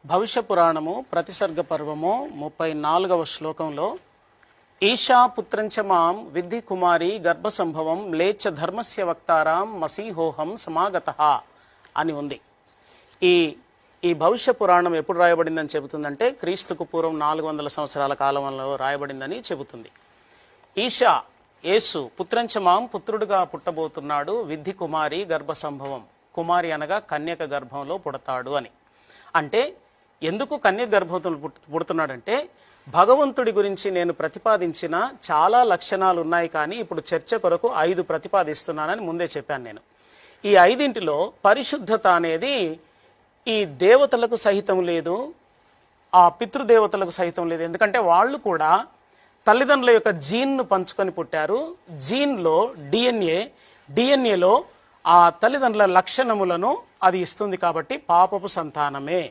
భవిష్య పురాణము ప్రతిసర్గ పర్వము 34వ శ్లోకంలో ఈశా పుత్రంచ మాం విద్ధి కుమారి గర్భసంభవం లేచ ధర్మస్య వక్తారాం మసీహోహం సమాగతః అని ఉంది. ఈ భవిష్య పురాణం ఎప్పుడు రాయబడిందని చెబుతుందంటే క్రీస్తుకు పూర్వం 400 సంవత్సరాల కాలంలో రాయబడిందని చెబుతుంది. ఈశా యేసు పుత్రంచ మాం పుత్రుడుగా పుట్టబోతున్నాడు, విద్ధి కుమారి గర్భసంభవం, కుమారి అనగా కన్యక గర్భంలో పుడతాడు అని. అంటే ఎందుకు కన్యక గర్భంతో పుడుతున్నాడంటే భగవంతుడి గురించి నేను ప్రతిపాదించిన చాలా లక్షణాలు ఉన్నాయి, కానీ ఇప్పుడు చర్చ కొరకు 5 ప్రతిపాదిస్తున్నానని ముందే చెప్పాను నేను. ఈ 5 పరిశుద్ధత అనేది ఈ దేవతలకు సహితం లేదు, ఆ పితృదేవతలకు సహితం లేదు. ఎందుకంటే వాళ్ళు కూడా తల్లిదండ్రుల యొక్క జీన్ను పంచుకొని పుట్టారు. జీన్లో డిఎన్ఏలో ఆ తల్లిదండ్రుల లక్షణములను అది ఇస్తుంది. కాబట్టి పాపపు సంతానమే.